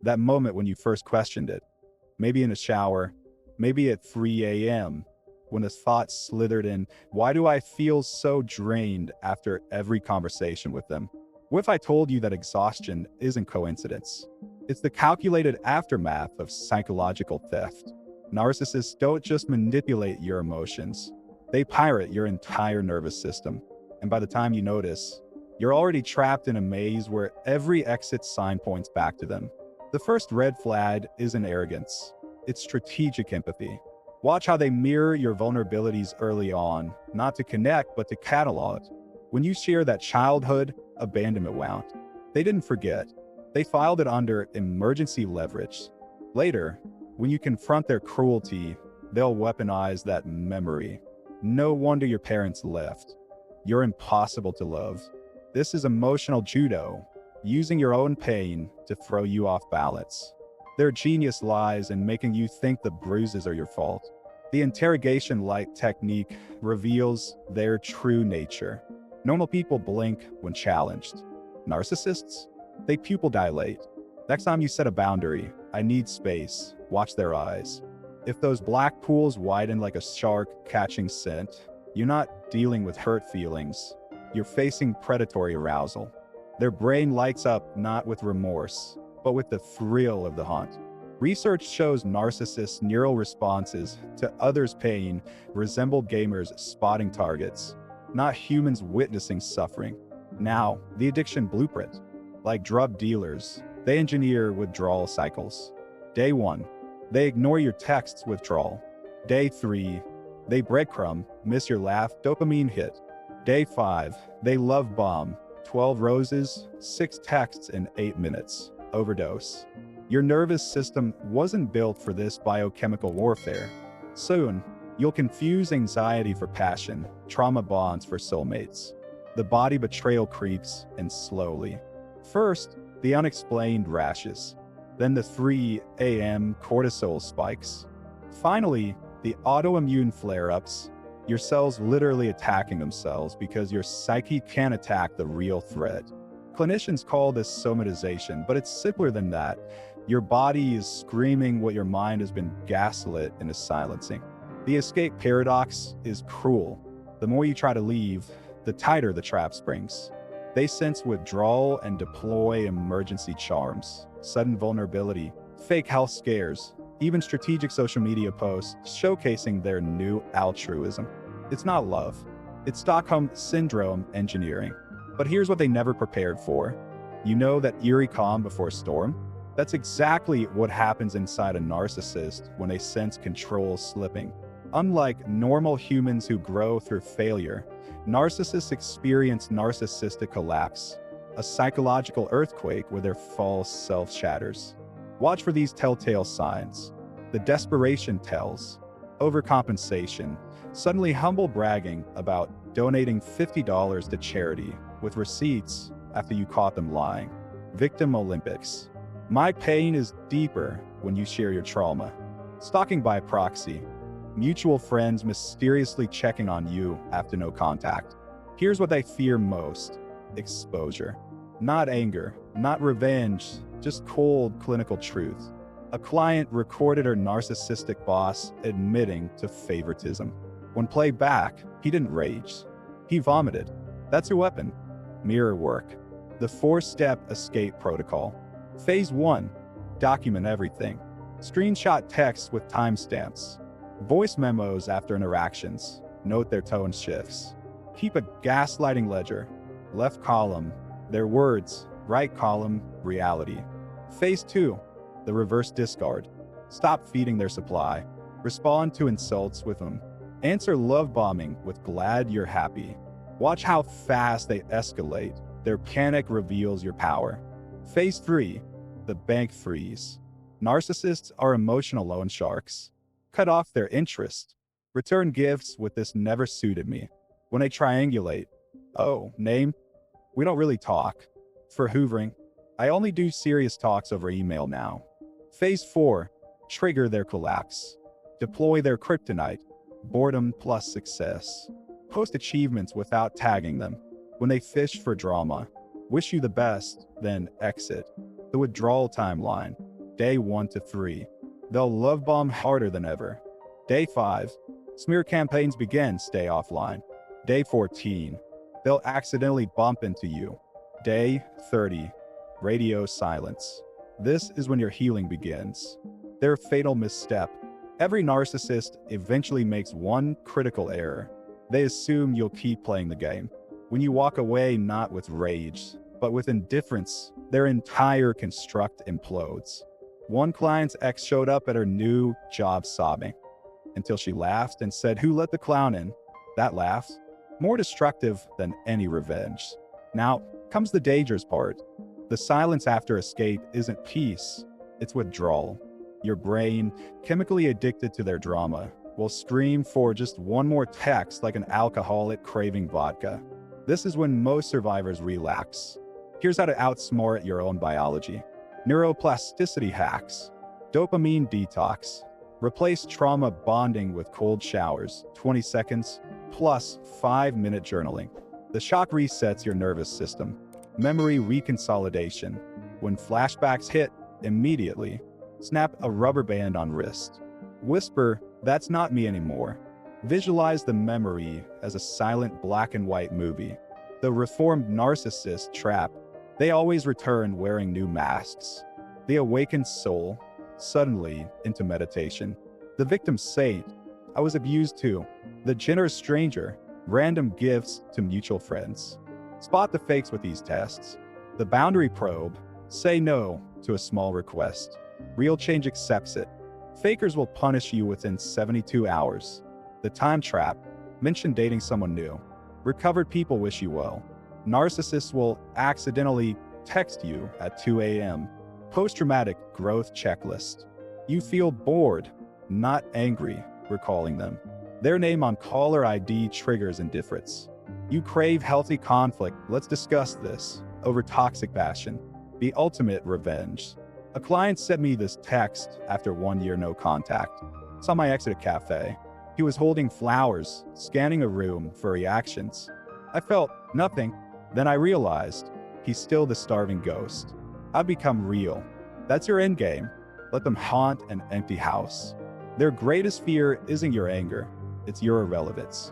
That moment when you first questioned it. Maybe in a shower, maybe at 3 a.m., when a thought slithered in, why do I feel so drained after every conversation with them? What if I told you that exhaustion isn't coincidence? It's the calculated aftermath of psychological theft. Narcissists don't just manipulate your emotions, they pirate your entire nervous system. And by the time you notice, you're already trapped in a maze where every exit sign points back to them. The first red flag isn't arrogance, it's strategic empathy. Watch how they mirror your vulnerabilities early on, not to connect, but to catalog. When you share that childhood abandonment wound, they didn't forget. They filed it under emergency leverage. Later, when you confront their cruelty, they'll weaponize that memory. No wonder your parents left. You're impossible to love. This is emotional judo, using your own pain to throw you off balance. Their genius lies in making you think the bruises are your fault. The interrogation-like technique reveals their true nature. Normal people blink when challenged. Narcissists? They pupil dilate. Next time you set a boundary, I need space, watch their eyes. If those black pools widen like a shark catching scent, you're not dealing with hurt feelings. You're facing predatory arousal. Their brain lights up not with remorse, but with the thrill of the hunt. Research shows narcissists' neural responses to others' pain resemble gamers spotting targets, not humans witnessing suffering. Now, the addiction blueprint. Like drug dealers, they engineer withdrawal cycles. Day 1, they ignore your texts withdrawal. Day 3, they breadcrumb, miss your laugh, dopamine hit. Day 5, they love bomb, 12 roses, 6 texts in 8 minutes, overdose. Your nervous system wasn't built for this biochemical warfare. Soon, you'll confuse anxiety for passion, trauma bonds for soulmates. The body betrayal creeps in slowly. First, the unexplained rashes, then the 3 a.m. cortisol spikes. Finally, the autoimmune flare-ups, your cells literally attacking themselves because your psyche can't attack the real threat. Clinicians call this somatization, but it's simpler than that. Your body is screaming what your mind has been gaslit into silencing. The escape paradox is cruel. The more you try to leave, the tighter the trap springs. They sense withdrawal and deploy emergency charms, sudden vulnerability, fake health scares, even strategic social media posts showcasing their new altruism. It's not love. It's Stockholm Syndrome engineering. But here's what they never prepared for. You know that eerie calm before storm? That's exactly what happens inside a narcissist when they sense control slipping. Unlike normal humans who grow through failure, narcissists experience narcissistic collapse, a psychological earthquake where their false self shatters. Watch for these telltale signs. The desperation tells, overcompensation, suddenly humble bragging about donating $50 to charity with receipts after you caught them lying. Victim Olympics. My pain is deeper when you share your trauma. Stalking by proxy. Mutual friends mysteriously checking on you after no contact. Here's what they fear most: exposure. Not anger, not revenge, just cold clinical truth. A client recorded her narcissistic boss admitting to favoritism. When played back, he didn't rage. He vomited. That's your weapon. Mirror work. The 4-step escape protocol. Phase 1. Document everything. Screenshot texts with timestamps. Voice memos after interactions. Note their tone shifts. Keep a gaslighting ledger. Left column, their words. Right column, reality. Phase 2. The reverse discard. Stop feeding their supply. Respond to insults with them. Answer love bombing with glad you're happy. Watch how fast they escalate. Their panic reveals your power. Phase 3. The bank freeze. Narcissists are emotional loan sharks. Cut off their interest. Return gifts with "this never suited me." When they triangulate, "Oh, name? We don't really talk." For hoovering, "I only do serious talks over email now." Phase 4. Trigger their collapse. Deploy their kryptonite. Boredom plus success. Post achievements without tagging them. When they fish for drama, wish you the best, then exit. The withdrawal timeline. Day 1 to 3. They'll love bomb harder than ever. Day 5. Smear campaigns begin, stay offline. Day 14. They'll accidentally bump into you. Day 30. Radio silence. This is when your healing begins. Their fatal misstep. Every narcissist eventually makes one critical error. They assume you'll keep playing the game. When you walk away not with rage, but with indifference, their entire construct implodes. One client's ex showed up at her new job sobbing, until she laughed and said, "Who let the clown in?" That laugh, more destructive than any revenge. Now comes the dangerous part. The silence after escape isn't peace, it's withdrawal. Your brain, chemically addicted to their drama, will scream for just one more text like an alcoholic craving vodka. This is when most survivors relax. Here's how to outsmart your own biology. Neuroplasticity hacks. Dopamine detox. Replace trauma bonding with cold showers, 20 seconds, plus 5-minute journaling. The shock resets your nervous system. Memory reconsolidation. When flashbacks hit, immediately, snap a rubber band on wrist. Whisper, "That's not me anymore." Visualize the memory as a silent black and white movie. The reformed narcissist trap. They always return wearing new masks. The awakened soul, suddenly into meditation. The victim saint. "I was abused too." The generous stranger. Random gifts to mutual friends. Spot the fakes with these tests. The boundary probe. Say no to a small request. Real change accepts it. Fakers will punish you within 72 hours. The time trap. Mention dating someone new. Recovered people wish you well. Narcissists will accidentally text you at 2 a.m. Post-traumatic growth checklist. You feel bored, not angry, recalling them. Their name on caller ID triggers indifference. You crave healthy conflict, let's discuss this, over toxic passion. The ultimate revenge. A client sent me this text after 1 year no contact. Saw my ex at a cafe. He was holding flowers, scanning a room for reactions. I felt nothing. Then I realized he's still the starving ghost. I've become real. That's your endgame. Let them haunt an empty house. Their greatest fear isn't your anger, it's your irrelevance.